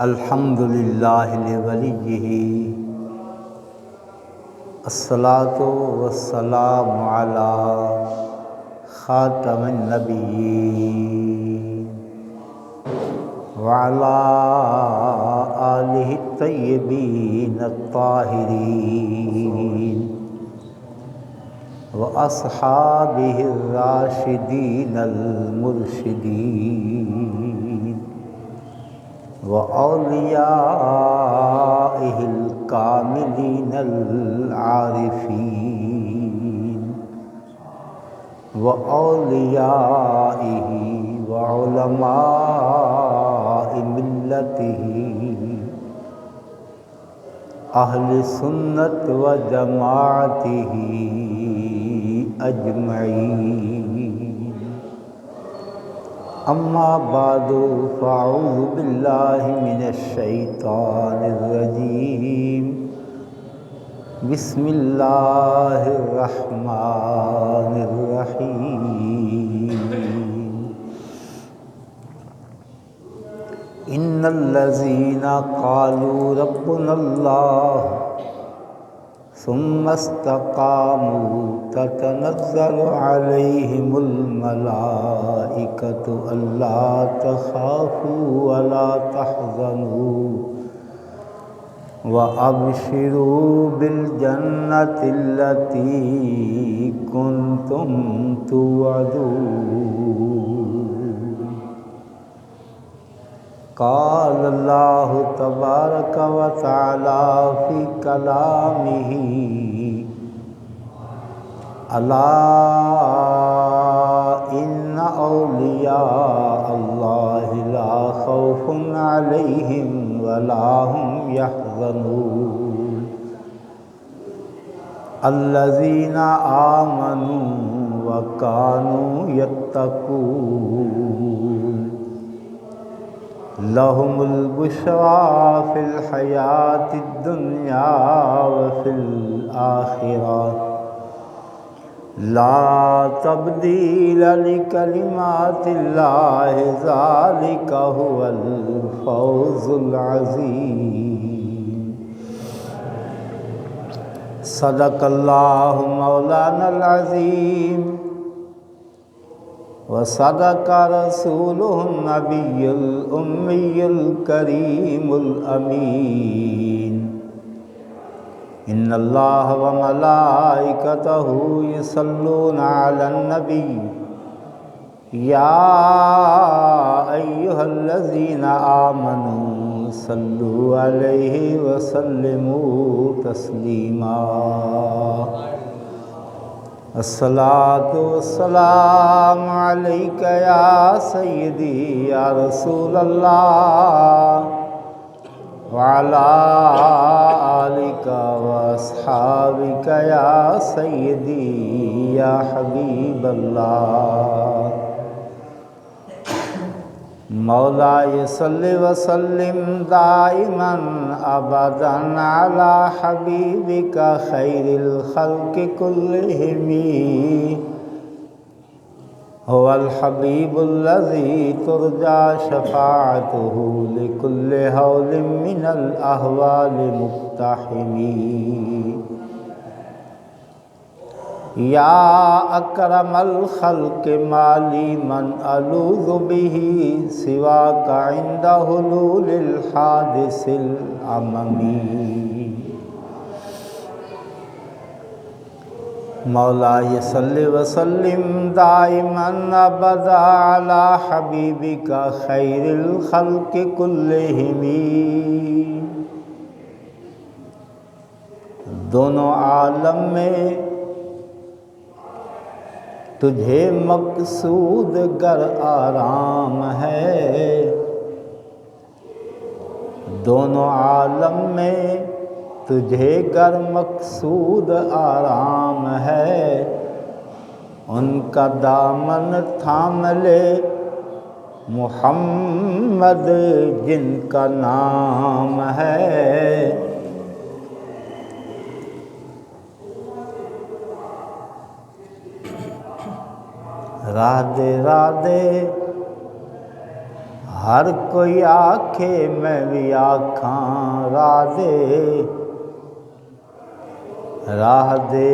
الحمد للہ لولیہ الصلاۃ والسلام علی خاتم النبیین وعلی آلہ الطیبین الطاہرین واصحابہ الراشدین المرشدین وأوليائه الكاملين العارفين وأوليائه وعلماء ملته أهل السنة وجماعته أجمعين. اما بعد فاعوذ باللہ من الشیطان الرجیم. بسم اللہ الرحمن الرحیم. ان الذین قالوا ربنا اللہ ثم استقاموا تتنزل عليهم الملائكة ألا تخافوا ولا تحزنوا وأبشروا بالجنة التي كنتم توعدون. قال اللہ تبارک و تعالی فی کلامہ الا ان اولیاء اللہ لا خوف علیہم ولا هم يحزنون الذین آمنوا وکانوا یتقون لهم البشرى في الحياة الدنيا وفي الآخرة لا تبديل لكلمات الله ذلك هو الفوز العظيم. صدق الله مولانا العظيم وصدق رسوله النبي الأمي الكريم الأمين. إن الله وملائكته يصلون على النبي يا أيها الذين آمنوا صلوا عليه وسلموا تسليما. الصلاۃ والسلام علیک یا سیدی یا رسول اللہ وعلی آلک واصحابک یا سیدی یا حبیب اللہ. مولاي صل وسلم دائما ابدا على حبيبك خير الخلق كلهم هو الحبيب الذي ترجى شفاعته لكل هول من الأهوال مقتحم. یا اکرم الخلق مالی من الوذ به سواک عند حلول الحادث العممی. مولاي صل وسلم دائما ابدا على حبيبك خير الخلق كلهم. دونوں عالم میں تجھے مقصود گر آرام ہے، دونوں عالم میں تجھے گر مقصود آرام ہے، ان کا دامن تھام لے محمد جن کا نام ہے. رادھے رادھے ہر کوئی آکھے میں بھی آکھاں راہ دے، راہ دے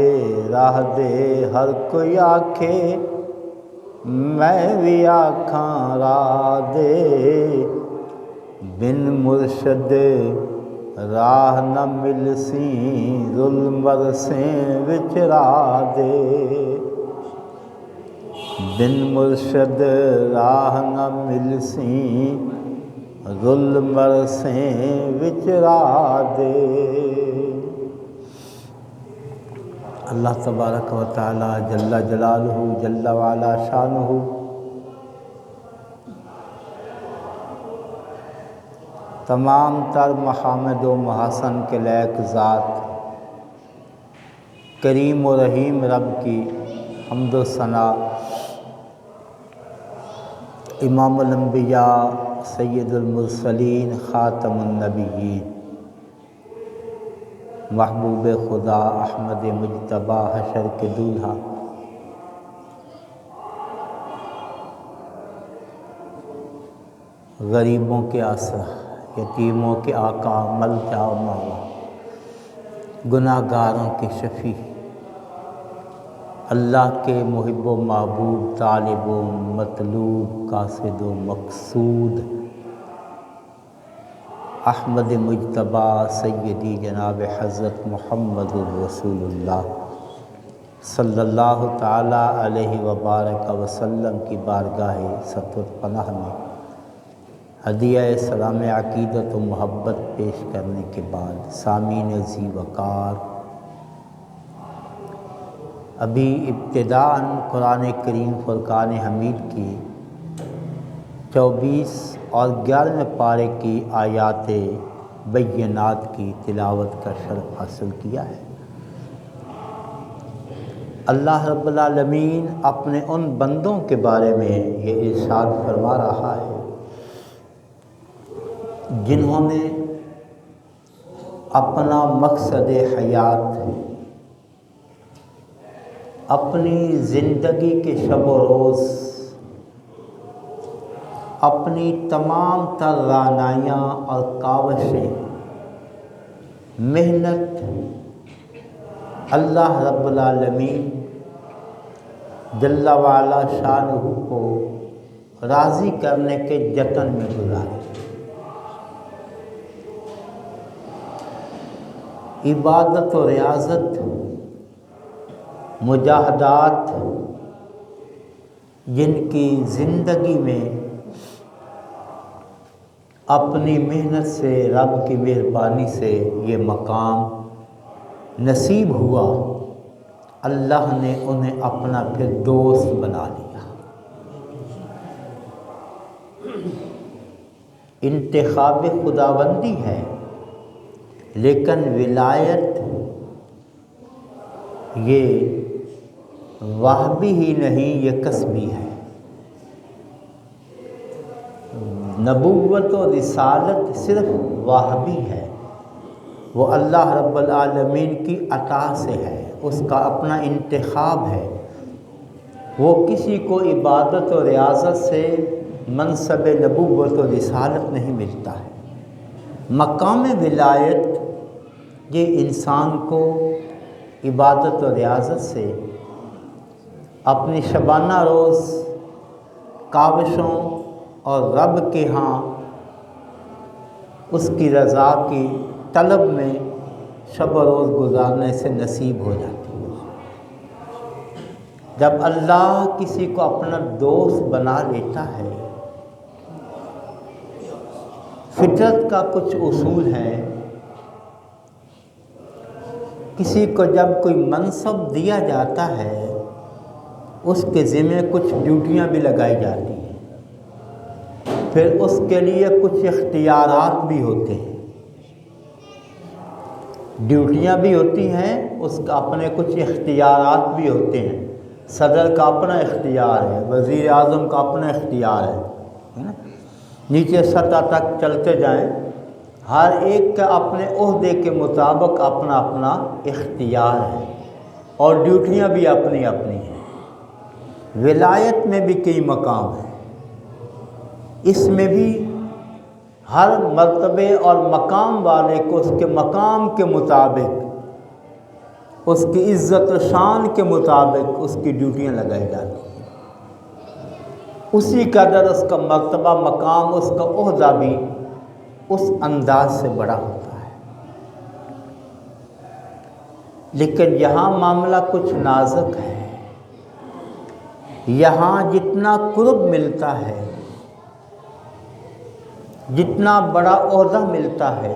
راہ دے، ہر کوئی آکھے میں بھی آکھاں راہ دے، بن مرشد راہ نہ ملسی، ظلمر سے وچ راہ دے، بن مرشد راہ نہ ملسی، ظلمر سے وچ راہ دے۔ اللہ تبارک و تعالی جل جلالہ جل وعلا شانہ تمام تر محامد و محاسن کے لائق ذات کریم و رحیم رب کی حمد و ثنا، امام الانبیاء سید المرسلین خاتم النبیین محبوب خدا احمد مجتبیٰ حشر کے دولہا، غریبوں کے آسرا، یتیموں کے آقا، ملجا و ماوا، گناہ گاروں کے شفیع، اللہ کے محب و محبوب، طالب و مطلوب، قاصد و مقصود، احمد مجتبیٰ سیدی جناب حضرت محمد الرسول اللہ صلی اللہ تعالیٰ علیہ وبارک وسلم کی بارگاہ ستر پناہ میں ہدیہ سلام عقیدت و محبت پیش کرنے کے بعد سامعین ذی وقار، ابھی ابتداءً قرآن کریم فرقان حمید کی 24 اور 11ویں پارے کی آیات بینات کی تلاوت کا شرف حاصل کیا ہے۔ اللہ رب العالمین اپنے ان بندوں کے بارے میں یہ ارشاد فرما رہا ہے جنہوں نے اپنا مقصد حیات، اپنی زندگی کے شب و روز، اپنی تمام تر رعنائیاں اور کاوشیں، محنت اللہ رب العالمین جل وعلا شانہ کو راضی کرنے کے جتن میں گزارے۔ عبادت و ریاضت، مجاہدات، جن کی زندگی میں اپنی محنت سے، رب کی مہربانی سے یہ مقام نصیب ہوا، اللہ نے انہیں اپنا پھر دوست بنا لیا۔ انتخاب خداوندی ہے، لیکن ولایت یہ وہبی ہی نہیں، یہ کسبی ہے۔ نبوت و رسالت صرف وہبی ہے، وہ اللہ رب العالمین کی عطا سے ہے، اس کا اپنا انتخاب ہے۔ وہ کسی کو عبادت و ریاضت سے منصب نبوت و رسالت نہیں ملتا ہے۔ مقام ولایت یہ انسان کو عبادت و ریاضت سے، اپنی شبانہ روز کاوشوں اور رب کے ہاں اس کی رضا کی طلب میں شب و روز گزارنے سے نصیب ہو جاتی ہے۔ جب اللہ کسی کو اپنا دوست بنا لیتا ہے، فطرت کا کچھ اصول ہے، کسی کو جب کوئی منصب دیا جاتا ہے اس کے ذمہ کچھ ڈیوٹیاں بھی لگائی جاتی ہیں، پھر اس کے لیے کچھ اختیارات بھی ہوتے ہیں، ڈیوٹیاں بھی ہوتی ہیں، اس کا اپنے کچھ اختیارات بھی ہوتے ہیں۔ صدر کا اپنا اختیار ہے، وزیر اعظم کا اپنا اختیار ہے نا؟ نیچے سطح تک چلتے جائیں، ہر ایک کا اپنے عہدے کے مطابق اپنا اپنا اختیار ہے اور ڈیوٹیاں بھی اپنی اپنی ہیں۔ ولایت میں بھی کئی مقام ہیں۔ اس میں بھی ہر مرتبے اور مقام والے کو اس کے مقام کے مطابق، اس کی عزت و شان کے مطابق اس کی ڈیوٹیاں لگائی جاتی ہیں۔ اسی قدر اس کا مرتبہ، مقام، اس کا عہدہ بھی اس انداز سے بڑا ہوتا ہے۔ لیکن یہاں معاملہ کچھ نازک ہے۔ یہاں جتنا قرب ملتا ہے، جتنا بڑا عہدہ ملتا ہے،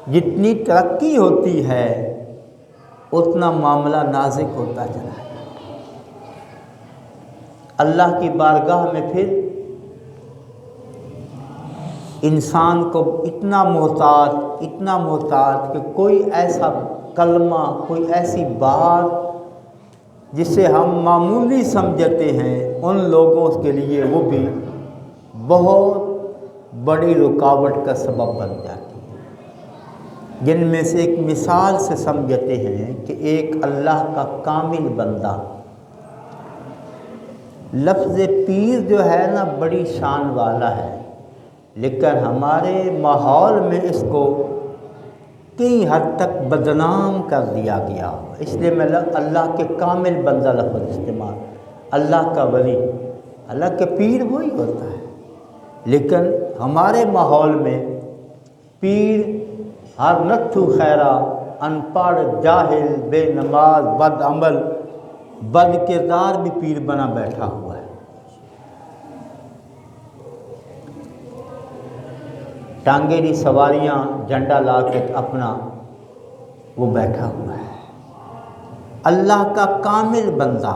جتنی ترقی ہوتی ہے، اتنا معاملہ نازک ہوتا چلا ہے۔ اللہ کی بارگاہ میں پھر انسان کو اتنا محتاط کہ کوئی ایسا کلمہ، کوئی ایسی بات جسے ہم معمولی سمجھتے ہیں، ان لوگوں کے لیے وہ بھی بہت بڑی رکاوٹ کا سبب بن جاتی ہے۔ جن میں سے ایک مثال سے سمجھتے ہیں کہ ایک اللہ کا کامل بندہ، لفظ پیر جو ہے نا بڑی شان والا ہے، لیکن ہمارے ماحول میں اس کو کئی حد تک بدنام کر دیا گیا، اس لیے میں اللہ کے کامل بندہ لفظ استعمال، اللہ کا ولی، اللہ کے پیر وہی ہوتا ہے، لیکن ہمارے ماحول میں پیر ہر نٹھو خیرہ، ان پڑھ، جاہل، بے نماز، بد عمل، بد کردار بھی پیر بنا بیٹھا ہوا ہے۔ ٹانگیری سواریاں جھنڈا لا کے اپنا وہ بیٹھا ہوا ہے۔ اللہ کا کامل بندہ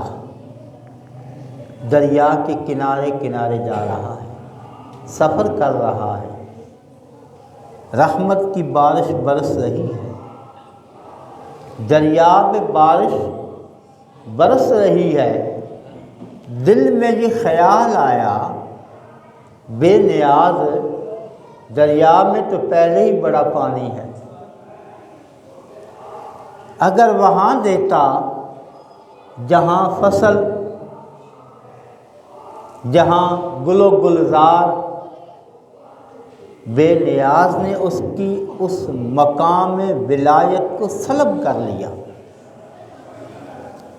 دریا کے کنارے کنارے جا رہا ہے، سفر کر رہا ہے، رحمت کی بارش برس رہی ہے، دریا میں بارش برس رہی ہے، دل میں یہ خیال آیا بے نیاز دریا میں تو پہلے ہی بڑا پانی ہے، اگر وہاں دیتا جہاں فصل، جہاں گل و گلزار، بے نیاز نے اس مقام ولایت کو سلب کر لیا۔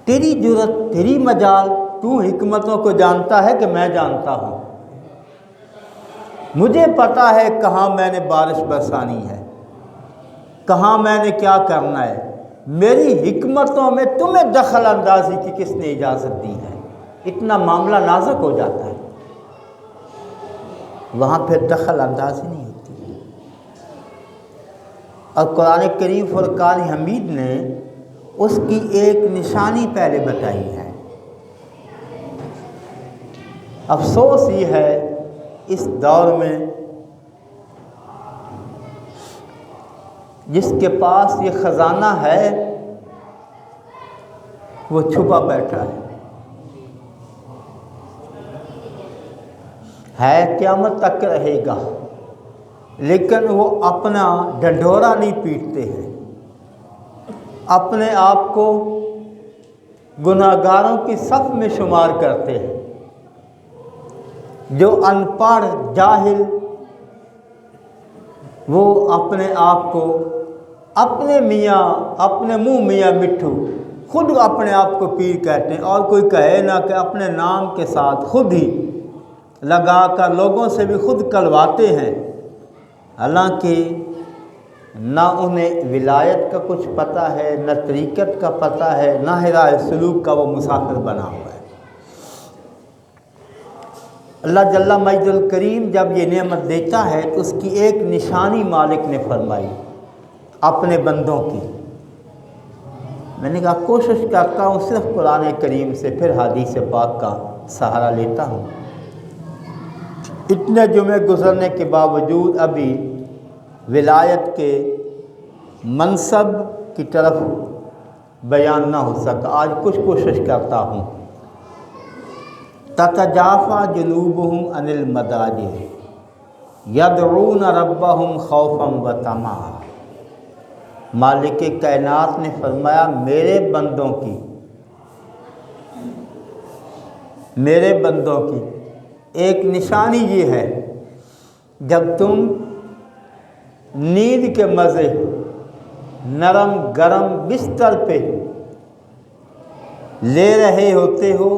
تیری جرت، تیری مجال، تو حکمتوں کو جانتا ہے کہ میں جانتا ہوں، مجھے پتا ہے کہاں میں نے بارش برسانی ہے، کہاں میں نے کیا کرنا ہے، میری حکمتوں میں تمہیں دخل اندازی کی کس نے اجازت دی ہے؟ اتنا معاملہ نازک ہو جاتا ہے، وہاں پھر دخل اندازی نہیں ہوتی۔ اور قرآن کریم فرقان حمید نے اس کی ایک نشانی پہلے بتائی ہے۔ افسوس یہ ہے اس دور میں جس کے پاس یہ خزانہ ہے وہ چھپا بیٹھا ہے قیامت تک رہے گا، لیکن وہ اپنا ڈنڈورا نہیں پیٹتے ہیں، اپنے آپ کو گناہگاروں کی صف میں شمار کرتے ہیں۔ جو ان پڑھ، جاہل، وہ اپنے آپ کو اپنے میاں، اپنے منہ میاں مٹھو، خود اپنے آپ کو پیر کہتے ہیں، اور کوئی کہے نہ کہ اپنے نام کے ساتھ خود ہی لگا کر لوگوں سے بھی خود کلواتے ہیں، حالانکہ نہ انہیں ولایت کا کچھ پتہ ہے، نہ طریقت کا پتہ ہے، نہ ہدایت سلوک کا وہ مسافر بنا ہوا ہے۔ اللہ جل مجد الکریم جب یہ نعمت دیتا ہے تو اس کی ایک نشانی مالک نے فرمائی اپنے بندوں کی۔ میں نے کہا کوشش کرتا ہوں صرف قرآن کریم سے، پھر حدیث پاک کا سہارا لیتا ہوں۔ اتنے جمعے گزرنے کے باوجود ابھی ولایت کے منصب کی طرف بیان نہ ہو سکا، آج کچھ کوشش کرتا ہوں۔ تتجافی جنوبہم عن المضاجع یدعون ربہم خوفا وطمعا۔ مالک کائنات نے فرمایا میرے بندوں کی ایک نشانی یہ ہے جب تم نیند کے مزے نرم گرم بستر پہ لے رہے ہوتے ہو،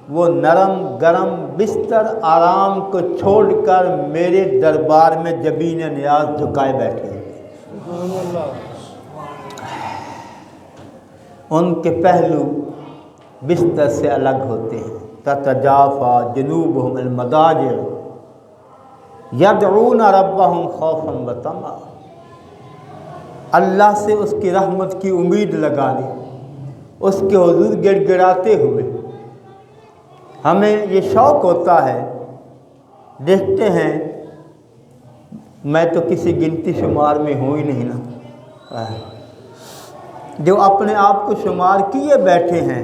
وہ نرم گرم بستر آرام کو چھوڑ کر میرے دربار میں جبین نیاز جھکائے بیٹھے ہوتے، ان کے پہلو بستر سے الگ ہوتے ہیں۔ تتجافا جنوبہم المضاجع یدعون ربہم خوفا وطمعا، اللہ سے اس کی رحمت کی امید لگا لیں، اس کے حضور گڑ گڑاتے ہوئے۔ ہمیں یہ شوق ہوتا ہے، دیکھتے ہیں میں تو کسی گنتی شمار میں ہوں ہی نہیں نا، جو اپنے آپ کو شمار کیے بیٹھے ہیں،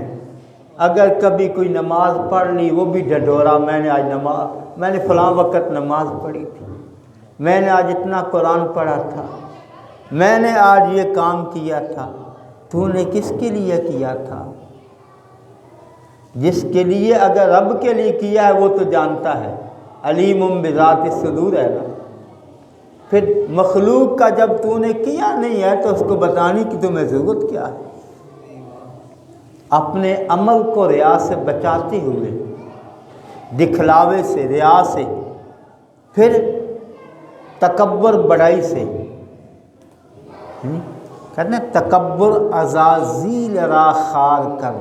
اگر کبھی کوئی نماز پڑھ لی وہ بھی ڈھڈورا، میں نے فلاں وقت نماز پڑھی تھی، میں نے آج اتنا قرآن پڑھا تھا، میں نے آج یہ کام کیا تھا۔ تو نے کس کے لیے کیا تھا؟ جس کے لیے، اگر رب کے لیے کیا ہے وہ تو جانتا ہے، علیم بذات الصدور ہے نا۔ پھر مخلوق کا جب تو نے کیا نہیں ہے تو اس کو بتانے کی تمہیں ضرورت کیا ہے؟ اپنے عمل کو ریا سے بچاتے ہوئے، دکھلاوے سے، ریا سے، پھر تکبر بڑائی سے، کہتے ہیں تکبر عزازیل را خار کر،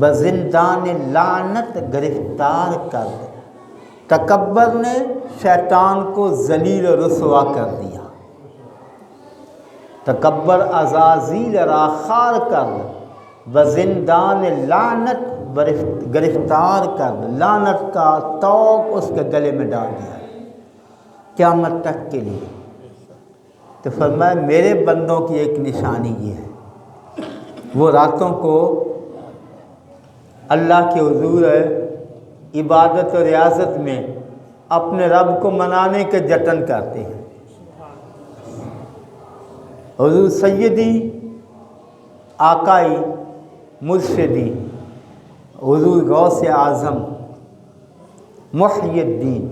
بزندان لعنت گرفتار کر۔ تکبر نے شیطان کو ذلیل و رسوا کر دیا۔ تکبر عزازیل را خار کر، بزندان لعنت گرفتار کر، لعنت کا طوق اس کے گلے میں ڈال دیا قیامت تک کے لیے۔ تو فرمایا میرے بندوں کی ایک نشانی یہ ہے، وہ راتوں کو اللہ کے حضور عبادت و ریاضت میں اپنے رب کو منانے کے جتن کرتے ہیں۔ حضور سیدی آقائی مرشدی حضور غوث اعظم محی الدین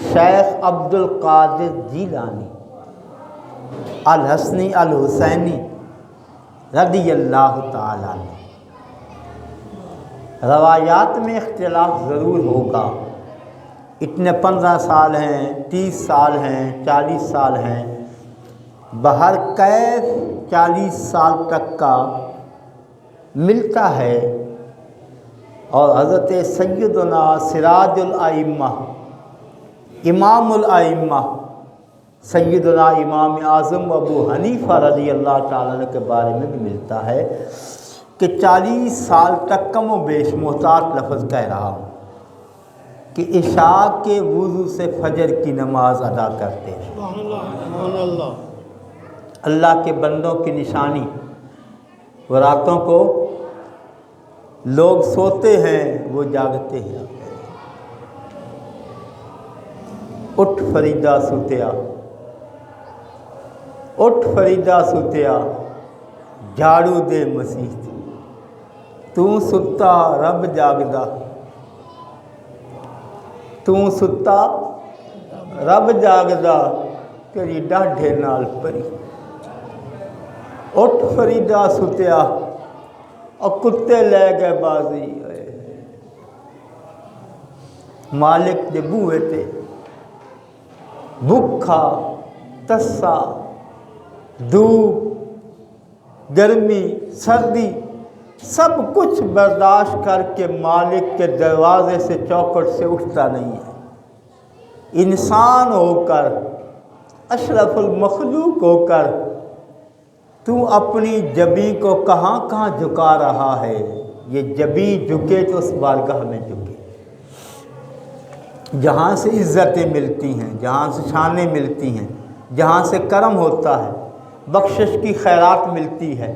شیخ عبد القادر جیلانی الحسنی الحسینی رضی اللہ تعالیٰ عنہ۔ روایات میں اختلاف ضرور ہوگا، اتنے 15 سال ہیں، 30 سال ہیں، 40 سال ہیں، بہر کیف 40 سال تک کا ملتا ہے۔ اور حضرت سیدنا سراج الائمہ امام الائمہ سیدنا امام اعظم ابو حنیفہ رضی اللہ تعالیٰ عنہ کے بارے میں بھی ملتا ہے کہ 40 سال تک کم و بیش، محتاط لفظ کہہ رہا ہوں، کہ عشاء کے وضو سے فجر کی نماز ادا کرتے ہیں۔ سبحان اللہ۔ اللہ کے بندوں کی نشانی، وہ راتوں کو لوگ سوتے ہیں وہ جاگتے ہیں۔ اٹھ فریدہ ستیا، اٹھ فریدہ ستیا، جھاڑو دے مسیح، تو ستا رب جاگدا، تو ستا رب جاگدا، تیری ڈاڈھے نال پری۔ اٹھ فریدہ ستیا، اور کتے لے گئے بازی، مالک دے بوئے تے بھکھا تسا، دھوپ گرمی سردی سب کچھ برداشت کر کے مالک کے دروازے سے چوکھٹ سے اٹھتا نہیں ہے۔ انسان ہو کر، اشرف المخلوق ہو کر، تو اپنی جبیں کو کہاں کہاں جھکا رہا ہے؟ یہ جبیں جھکے تو اس بارگاہ میں جھکے، جہاں سے عزتیں ملتی ہیں، جہاں سے شانیں ملتی ہیں، جہاں سے کرم ہوتا ہے، بخشش کی خیرات ملتی ہے،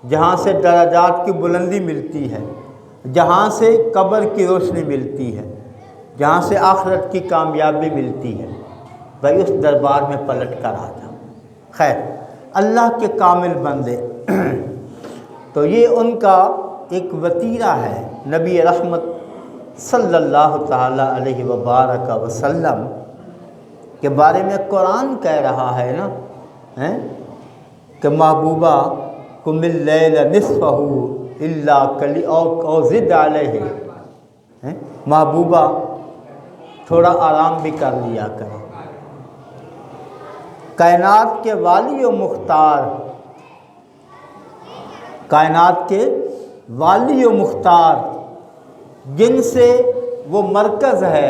جہاں سے درجات کی بلندی ملتی ہے، جہاں سے قبر کی روشنی ملتی ہے، جہاں سے آخرت کی کامیابی ملتی ہے، بھائی اس دربار میں پلٹ کر آ جاؤ۔ خیر، اللہ کے کامل بندے تو یہ ان کا ایک وتیرہ ہے۔ نبی رحمت صلی اللہ تعالی علیہ وبارک وسلم کے بارے میں قرآن کہہ رہا ہے نا کہ محبوبہ قم اللیل نصفہ الا قلی او زد علیہ، محبوبہ تھوڑا آرام بھی کر لیا کرے۔ کائنات کے والی و مختار، کائنات کے والی و مختار، جن سے وہ مرکز ہے،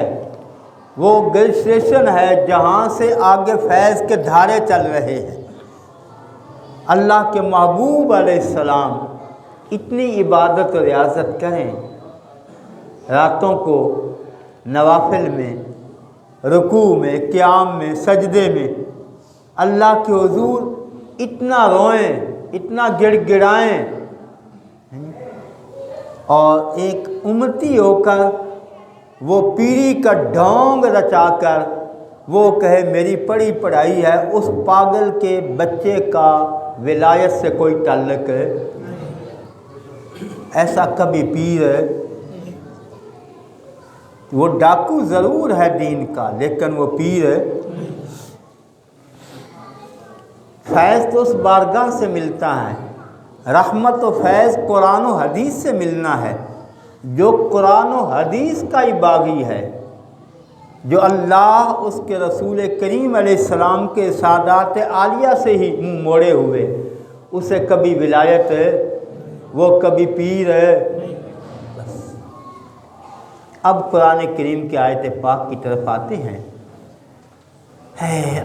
وہ گل اسٹیشن ہے جہاں سے آگے فیض کے دھارے چل رہے ہیں، اللہ کے محبوب علیہ السلام اتنی عبادت و ریاضت کریں، راتوں کو نوافل میں، رکوع میں، قیام میں، سجدے میں اللہ کے حضور اتنا روئیں، اتنا گڑ گڑائیں، اور ایک امتی ہو کر وہ پیری کا ڈھونگ رچا کر وہ کہے میری پڑھی پڑھائی ہے، اس پاگل کے بچے کا ولایت سے کوئی تعلق ہے؟ ایسا کبھی پیر ہے؟ وہ ڈاکو ضرور ہے دین کا، لیکن وہ پیر ہے؟ فیض تو اس بارگاہ سے ملتا ہے، رحمت و فیض قرآن و حدیث سے ملنا ہے۔ جو قرآن و حدیث کا ہی باغی ہے، جو اللہ اس کے رسول کریم علیہ السلام کے سادات عالیہ سے ہی منہ موڑے ہوئے، اسے کبھی ولایت ہے؟ وہ کبھی پیر ہے؟ بس اب قرآن کریم کی آیت پاک کی طرف آتے ہیں۔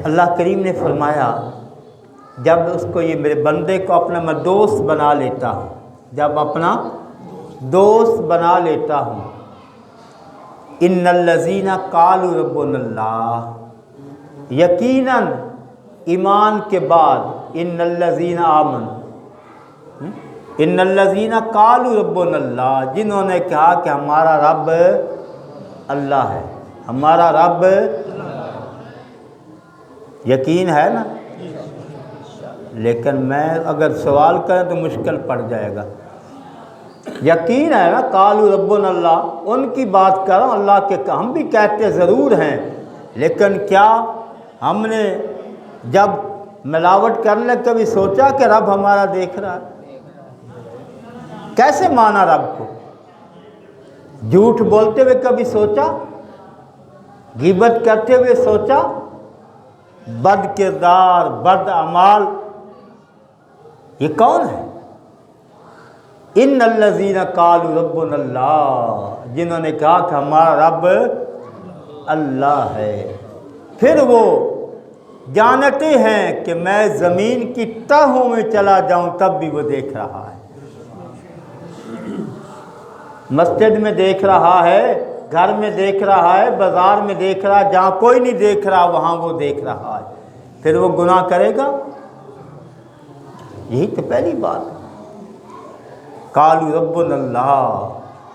اللہ کریم نے فرمایا جب اس کو یہ میرے بندے کو اپنا میں دوست بنا لیتا ہوں، جب اپنا دوست بنا لیتا ہوں، ان الذین قالوا ربنا اللہ، یقیناً ایمان کے بعد ان الذین آمنوا، ان الذین قالوا ربنا اللہ، جنہوں نے کہا کہ ہمارا رب اللہ ہے، ہمارا رب یقین ہے نا؟ لیکن میں اگر سوال کریں تو مشکل پڑ جائے گا۔ یقین ہے نا؟ قالوا ربنا اللہ، ان کی بات کر رہا ہوں، اللہ کے ہم بھی کہتے ضرور ہیں، لیکن کیا ہم نے جب ملاوٹ کرنے کبھی سوچا کہ رب ہمارا دیکھ رہا ہے؟ کیسے مانا رب کو؟ جھوٹ بولتے ہوئے کبھی سوچا؟ غیبت کرتے ہوئے سوچا؟ بد کردار، بد اعمال، یہ کون ہے؟ ان الذین قالوا ربنا اللہ، جنہوں نے کہا کہ ہمارا رب اللہ ہے۔ پھر وہ جانتے ہیں کہ میں زمین کی تہوں میں چلا جاؤں تب بھی وہ دیکھ رہا ہے، مسجد میں دیکھ رہا ہے، گھر میں دیکھ رہا ہے، بازار میں دیکھ رہا ہے، جہاں کوئی نہیں دیکھ رہا وہاں وہ دیکھ رہا ہے۔ پھر وہ گناہ کرے گا؟ یہی تو پہلی بات۔ قالوا ربنا اللہ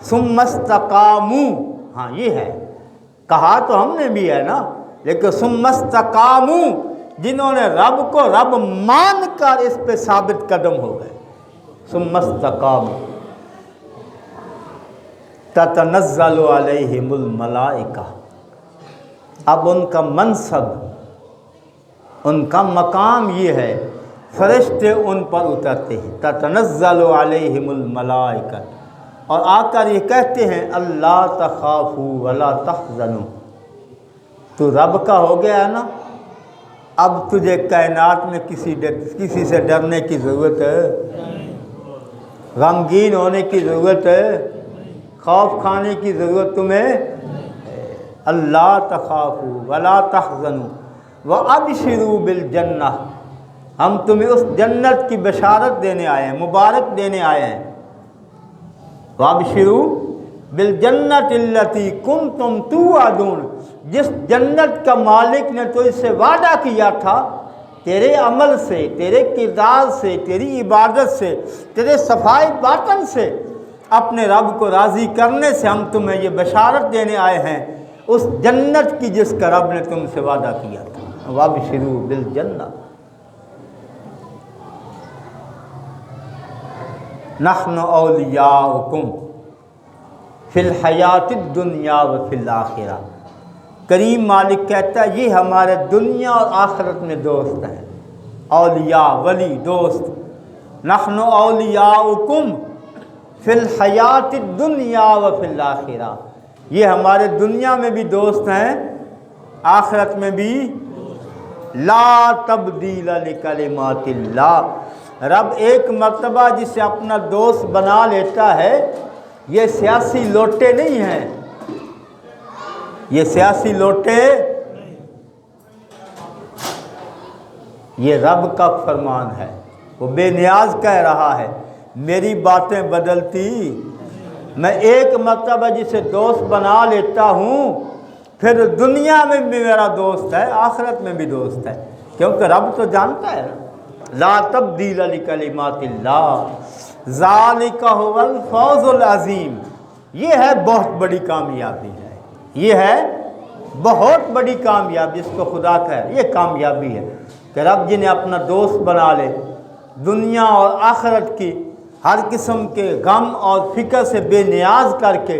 ثم استقاموا، ہاں یہ ہے، کہا تو ہم نے بھی ہے نا، لیکن ثم استقاموا، جنہوں نے رب کو رب مان کر اس پہ ثابت قدم ہو گئے، ثم استقاموا تتنزل علیہم الملائکہ، اب ان کا منصب، ان کا مقام یہ ہے، فرشتے ان پر اترتے ہیں، تتنزل علیہم الملائکہ، اور آ کر یہ کہتے ہیں اللہ تخافوا ولا تحزنوا، تو رب کا ہو گیا ہے نا، اب تجھے کائنات میں کسی سے ڈرنے کی ضرورت ہے؟ غمگین ہونے کی ضرورت ہے؟ خوف کھانے کی ضرورت تمہیں؟ اللہ تخافوا ولا تحزنوا وابشروا بالجنہ، ہم تمہیں اس جنت کی بشارت دینے آئے ہیں، مبارک دینے آئے ہیں۔ وابشروا بالجنۃ التی کنتم توعدون، جس جنت کا مالک نے تو اس سے وعدہ کیا تھا، تیرے عمل سے، تیرے کردار سے، تیری عبادت سے، تیرے صفائی باطن سے، اپنے رب کو راضی کرنے سے ہم تمہیں یہ بشارت دینے آئے ہیں اس جنت کی جس کا رب نے تم سے وعدہ کیا تھا۔ وابشروا بالجنہ، نحن اولیاؤکم فی الحیات الدنیا و فی الآخرہ۔ کریم مالک کہتا ہے یہ ہمارے دنیا اور آخرت میں دوست ہیں، اولیاء ولی دوست۔ نحن اولیاؤکم فی الحیات الدنیا و فی الآخرہ، یہ ہمارے دنیا میں بھی دوست ہیں، آخرت میں بھی۔ لا تبدیل لکلمات اللہ، رب ایک مرتبہ جسے اپنا دوست بنا لیتا ہے، یہ سیاسی لوٹے نہیں ہیں، یہ سیاسی لوٹے، یہ رب کا فرمان ہے۔ وہ بے نیاز کہہ رہا ہے میری باتیں بدلتی، میں ایک مرتبہ جسے دوست بنا لیتا ہوں پھر دنیا میں بھی میرا دوست ہے، آخرت میں بھی دوست ہے، کیونکہ رب تو جانتا ہے لا تبدیل لکلمات اللہ ذالک هو الفوز العظیم۔ یہ ہے بہت بڑی کامیابی ہے، یہ ہے بہت بڑی کامیابی، جس کو خدا کہے یہ کامیابی ہے کہ رب جنہیں اپنا دوست بنا لے، دنیا اور آخرت کی ہر قسم کے غم اور فکر سے بے نیاز کر کے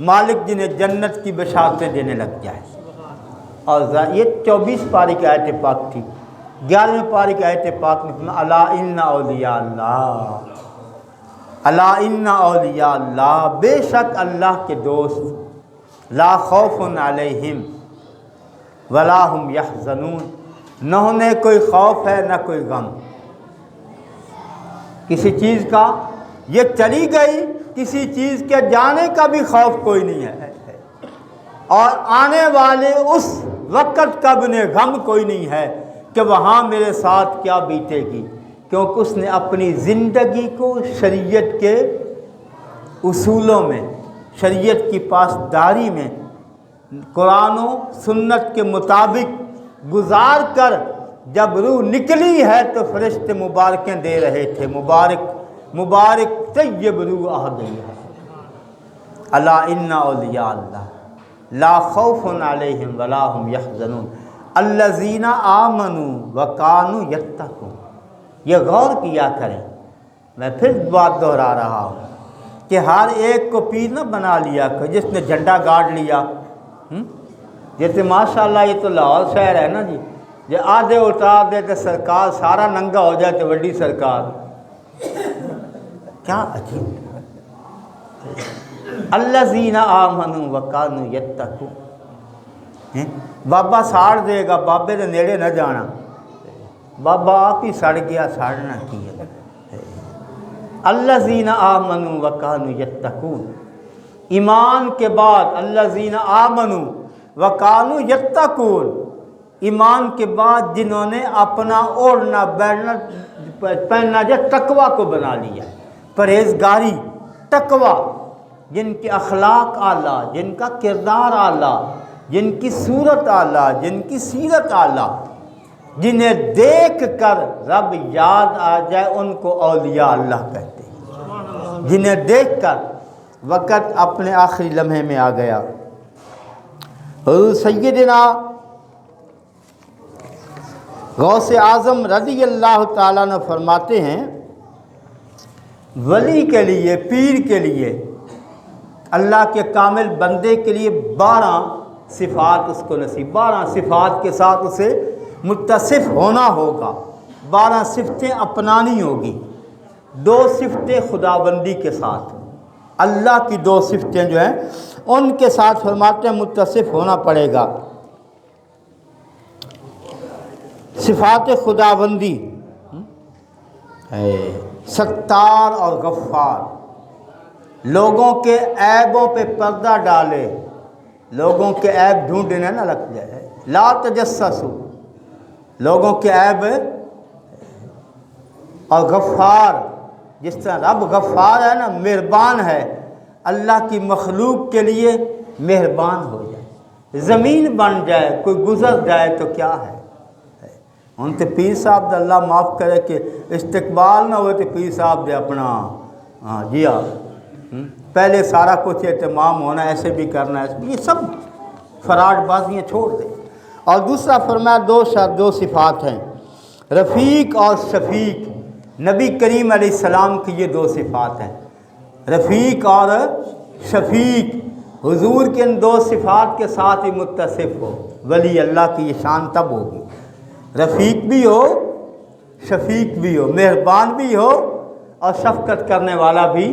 مالک جنہیں جنت کی بشارتیں دینے لگ جائے۔ اور یہ 24 پاری کی آیت پاک تھی۔ 11ویں پاری کی آیت پاک میں فرمایا الا ان اولیاء اللہ، الا ان اولیاء اللہ، بے شک اللہ کے دوست، لا خوف علیہم ولا هم یحزنون، نہ انہیں کوئی خوف ہے نہ کوئی غم کسی چیز کا، یہ چلی گئی، کسی چیز کے جانے کا بھی خوف کوئی نہیں ہے، اور آنے والے اس وقت کا بھی انہیں غم کوئی نہیں ہے کہ وہاں میرے ساتھ کیا بیتے گی، کیونکہ اس نے اپنی زندگی کو شریعت کے اصولوں میں، شریعت کی پاسداری میں، قرآن و سنت کے مطابق گزار کر جب روح نکلی ہے تو فرشتے مبارکیں دے رہے تھے، مبارک مبارک طیب روح آ گئی ہے۔ الا ان اولیاء اللہ لا خوف علیہم ولا هم یحزنون الذین آمنوا وکانوا یتقون۔ یہ غور کیا کریں، میں پھر بات دہرا رہا ہوں کہ ہر ایک کو پیر نہ بنا لیا کہ جس نے جھنڈا گاڑ لیا، جیسے ماشاءاللہ یہ تو لاہور شہر ہے نا جی، یہ آدھے اتار دے تو سرکار سارا ننگا ہو جائے تو بڑی سرکار، کیا عجیب۔ الذین آمنوا وکانوا یتقون، بابا ساڑ دے گا، بابے دے نیڑے نہ جانا، بابا آپ ہی سڑ گیا، ساڑنا کی ہے۔ الذین آمنوا وکانوا یتقون، ایمان کے بعد الذین آمنوا وکانوا یتقون، ایمان کے بعد جنہوں نے اپنا اوڑھنا بیٹھنا پہننا جو تقوی کو بنا لیا، پرہیزگاری، تقوی، جن کے اخلاق اعلیٰ، جن کا کردار اعلیٰ، جن کی صورت اعلیٰ، جن کی سیرت اعلیٰ، جنہیں دیکھ کر رب یاد آ جائے ان کو اولیاء اللہ کہتے ہیں۔ جنہیں دیکھ کر وقت اپنے آخری لمحے میں آ گیا، حضور سیدنا غوث اعظم رضی اللہ تعالیٰ نے فرماتے ہیں ولی کے لیے، پیر کے لیے، اللہ کے کامل بندے کے لیے 12 صفات اس کو نصیب، 12 صفات کے ساتھ اسے متصف ہونا ہوگا، 12 صفتیں اپنانی ہوگی، 2 صفتیں خداوندی کے ساتھ، اللہ کی 2 صفتیں جو ہیں ان کے ساتھ فرماتے ہیں متصف ہونا پڑے گا۔ صفات خداوندی، ستار اور غفار، لوگوں کے عیبوں پہ پردہ ڈالے، لوگوں کے عیب ڈھونڈنے نہ لگ جائے، لا تجسسوا، لوگوں کے عیب، اور غفار، جس طرح رب غفار ہے نا، مہربان ہے، اللہ کی مخلوق کے لیے مہربان ہو جائے، زمین بن جائے، کوئی گزر جائے تو کیا ہے، ان تے پیر صاحب دے اللہ معاف کرے کہ استقبال نہ ہوئے تو پیر صاحب دے اپنا جی پہلے سارا کچھ اہتمام ہونا، ایسے بھی کرنا ہے، یہ سب فراڈ بازیاں چھوڑ دیں۔ اور دوسرا فرمایا 2 صفات ہیں، رفیق اور شفیق، نبی کریم علیہ السلام کی یہ 2 صفات ہیں، رفیق اور شفیق، حضور کے ان دو صفات کے ساتھ ہی متصف ہو، ولی اللہ کی یہ شان تب ہوگی، رفیق بھی ہو، شفیق بھی ہو، مہربان بھی ہو اور شفقت کرنے والا بھی۔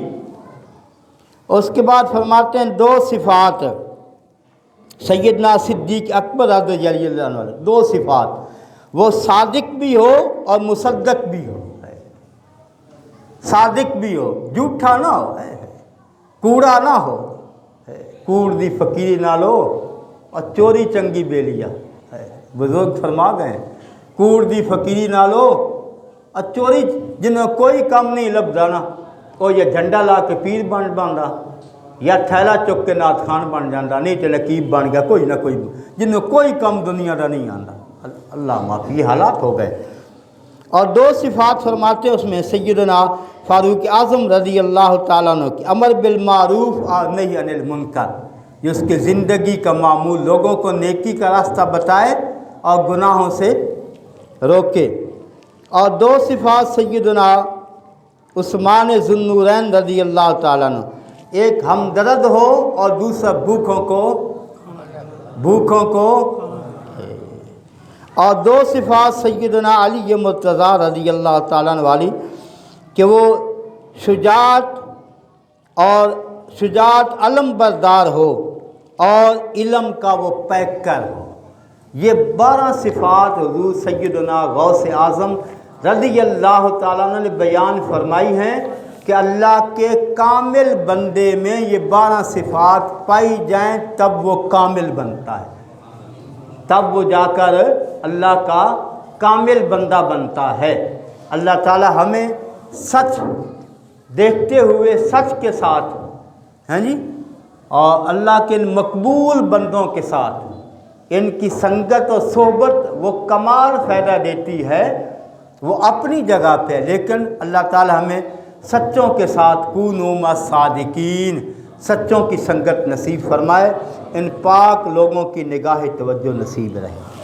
اس کے بعد فرماتے ہیں دو صفات سیدنا صدیق اکبر رضی اللہ عنہ، دو صفات، وہ صادق بھی ہو اور مصدق بھی ہو، صادق بھی ہو، جھوٹا نہ ہو، کوڑا نہ ہو، کوڑ دی فقیری نہ لو اور چوری چنگی بے لیا، بزرگ فرما گئے کوڑ دی فقیری نہ لو اور چوری جنہوں کوئی کم نہیں لب جانا، وہ یہ جھنڈا لا کے پیر بن رہا یا تھیلا چک کے نعت خان بن جانا، نہیں تو نقیب بن گیا، کوئی نہ کوئی جنہوں کوئی کم دنیا کا نہیں آتا، اللہ معافی، یہ حالات ہو گئے۔ اور دو صفات فرماتے اس میں سیدنا فاروق اعظم رضی اللہ تعالیٰ عنہ کی، امر بالمعروف اور نہی عن المنکر، جو اس کی زندگی کا معمول لوگوں کو نیکی کا راستہ بتائے اور گناہوں سے روکے۔ اور دو صفات سیدنا عثمان ذو النورین رضی اللہ تعالیٰ عنہ، ایک ہمدرد ہو اور دوسرا بھوکوں کو اور دو صفات سیدنا علی مرتضیٰ رضی اللہ تعالیٰ عنہ والی کہ وہ شجاعت علم بردار ہو اور علم کا وہ پیکر ہو۔ یہ 12 صفات حضور سیدنا غوث اعظم رضی اللہ تعالیٰ عنہ نے بیان فرمائی ہیں کہ اللہ کے کامل بندے میں یہ 12 صفات پائی جائیں تب وہ کامل بنتا ہے، تب وہ جا کر اللہ کا کامل بندہ بنتا ہے۔ اللہ تعالیٰ ہمیں سچ دیکھتے ہوئے سچ کے ساتھ اور اللہ کے ان مقبول بندوں کے ساتھ ان کی سنگت اور صحبت وہ کمال فائدہ دیتی ہے، وہ اپنی جگہ پہ، لیکن اللہ تعالیٰ ہمیں سچوں کے ساتھ کونوا مع الصادقین، سچوں کی سنگت نصیب فرمائے، ان پاک لوگوں کی نگاہ توجہ نصیب رہے۔